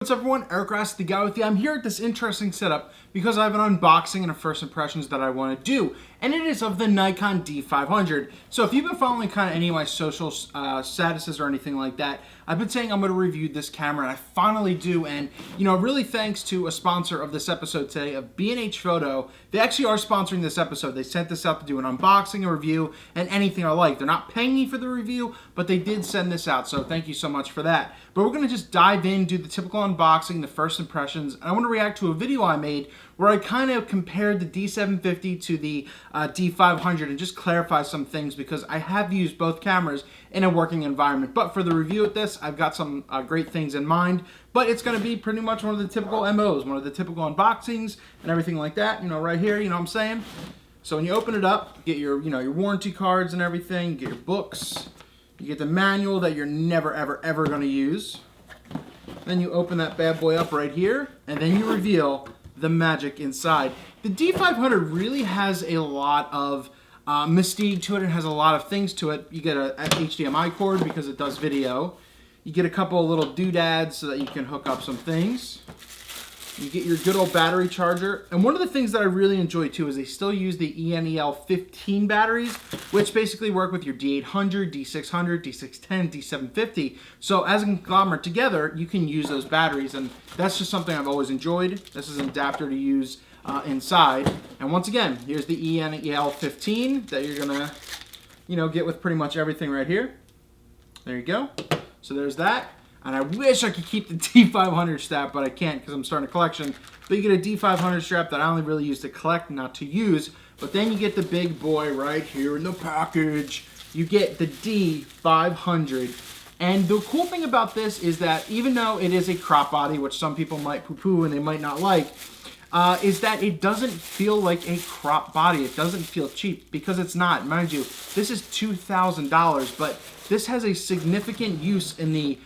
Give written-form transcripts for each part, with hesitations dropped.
What's up everyone, Eric Rossi, the guy with you. I'm here at this interesting setup because I have an unboxing and a first impressions that I want to do, and it is of the Nikon D500. So if you've been following kind of any of my social statuses or anything like that, I've been saying I'm going to review this camera, and I finally do. And you know, really thanks to a sponsor of this episode today, of B&H Photo. They actually are sponsoring this episode. They sent this out to do an unboxing, a review, and anything I like. They're not paying me for the review, but they did send this out, so thank you so much for that. But we're going to just dive in, do the typical unboxing, the first impressions, and I want to react to a video I made where I kind of compared the D750 to the D500 and just clarify some things because I have used both cameras in a working environment. But for the review of this, I've got some great things in mind, but it's going to be pretty much one of the typical MOs, one of the typical unboxings and everything like that, you know, right here, you know what I'm saying? So when you open it up, you get your, your warranty cards and everything, you get your books, you get the manual that you're never, ever going to use. Then you open that bad boy up right here, and then you reveal the magic inside. The D500 really has a lot of mystique to it. It has a lot of things to it. You get a HDMI cord because it does video. You get a couple of little doodads so that you can hook up some things. You get your good old battery charger. And one of the things that I really enjoy too is they still use the ENEL15 batteries, which basically work with your D800, D600, D610, D750. So as a conglomerate together, you can use those batteries. And that's just something I've always enjoyed. This is an adapter to use inside. And once again, here's the ENEL15 that you're gonna, get with pretty much everything right here. There you go. So there's that. And I wish I could keep the D500 strap, but I can't because I'm starting a collection. But you get a D500 strap that I only really use to collect, not to use. But then you get the big boy right here in the package. You get the D500. And the cool thing about this is that even though it is a crop body, which some people might poo-poo and they might not like, is that it doesn't feel like a crop body. It doesn't feel cheap because it's not. Mind you, this is $2,000, but this has a significant use in the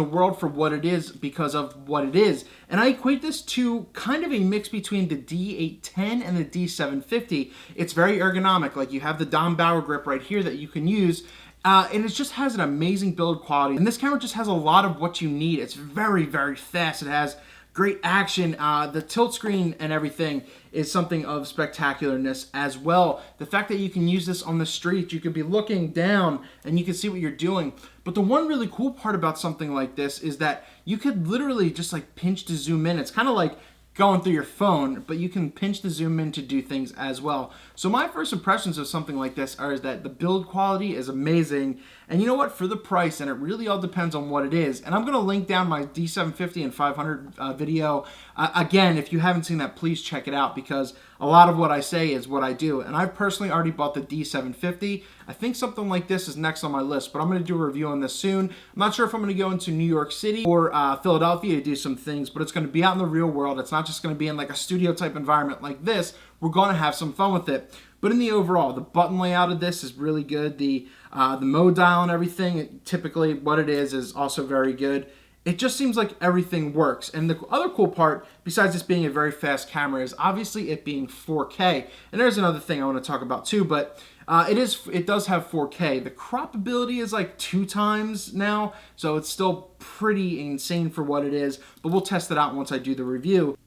world for what it is because of what it is. And I equate this to kind of a mix between the D810 and the D750. It's very ergonomic. Like, you have the Dom Bauer grip right here that you can use. And it just has an amazing build quality. And this camera just has a lot of what you need. It's very, very fast. It has great action. The tilt screen and everything is something of spectacularness as well. The fact that you can use this on the street, you could be looking down and you can see what you're doing. But the one really cool part about something like this is that you could literally just like pinch to zoom in. It's kind of like going through your phone, but you can pinch to zoom in to do things as well. So my first impressions of something like this is that the build quality is amazing. And you know what? For the price, and it really all depends on what it is. And I'm going to link down my D750 and 500 video. Again, if you haven't seen that, please check it out because a lot of what I say is what I do. And I've personally already bought the D750. I think something like this is next on my list, but I'm going to do a review on this soon. I'm not sure if I'm going to go into New York City or Philadelphia to do some things, but it's going to be out in the real world. It's not just going to be in like a studio type environment like this. We're going to have some fun with it. But in the overall, the button layout of this is really good. The mode dial and everything, typically what it is also very good. It just seems like everything works. And the other cool part, besides this being a very fast camera, is obviously it being 4K. And there's another thing I want to talk about too, but it does have 4K. The crop ability is like 2 times now, so it's still pretty insane for what it is. But we'll test it out once I do the review.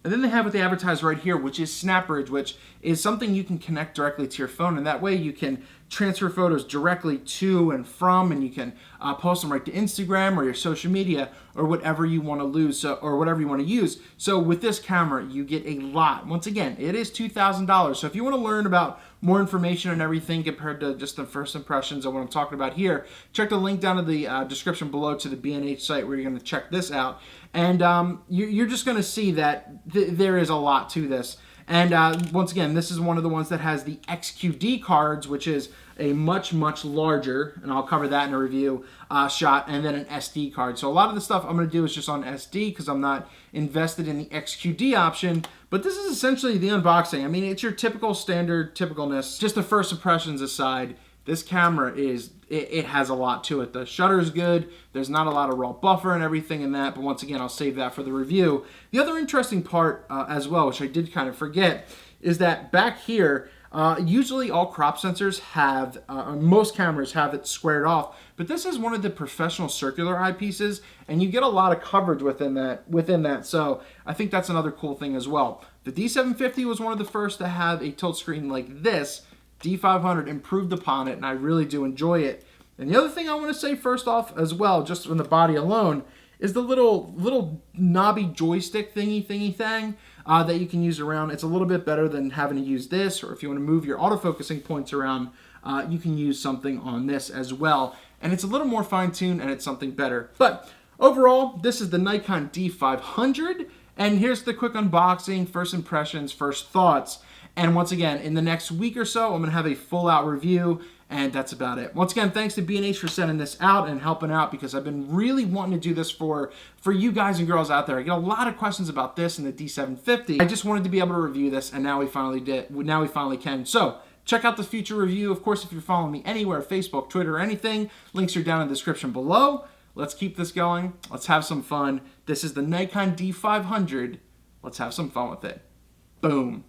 And then they have what they advertise right here, which is SnapBridge, which is something you can connect directly to your phone. And that way you can transfer photos directly to and from, and you can post them right to Instagram or your social media or whatever you want to or whatever you want to use. So with this camera, you get a lot. Once again, it is $2,000. So if you want to learn about more information and everything compared to just the first impressions of what I'm talking about here, check the link down in the description below to the B&H site where you're going to check this out. And you're just going to see that there is a lot to this. And once again, this is one of the ones that has the XQD cards, which is a much, much larger, and I'll cover that in a review shot, and then an SD card. So a lot of the stuff I'm going to do is just on SD because I'm not invested in the XQD option. But this is essentially the unboxing. I mean, it's your typical standard typicalness. Just the first impressions aside, this camera it has a lot to it. The shutter is good. There's not a lot of raw buffer and everything in that, but once again, I'll save that for the review. The other interesting part as well, which I did kind of forget, is that back here, Usually all crop sensors have, most cameras have it squared off, but this is one of the professional circular eyepieces, and you get a lot of coverage within that. So I think that's another cool thing as well. The D750 was one of the first to have a tilt screen like this. D500 improved upon it, and I really do enjoy it. And the other thing I want to say first off as well, just from the body alone, is the little knobby joystick thing that you can use around. It's a little bit better than having to use this, or if you want to move your autofocusing points around, you can use something on this as well. And it's a little more fine-tuned, and it's something better. But overall, this is the Nikon D500, and here's the quick unboxing, first impressions, first thoughts. And once again, in the next week or so, I'm going to have a full-out review, and that's about it. Once again, thanks to B&H for sending this out and helping out, because I've been really wanting to do this for you guys and girls out there. I get a lot of questions about this and the D750. I just wanted to be able to review this, and now we finally did. Now we finally can. So check out the future review. Of course, if you're following me anywhere, Facebook, Twitter, or anything, links are down in the description below. Let's keep this going. Let's have some fun. This is the Nikon D500. Let's have some fun with it. Boom.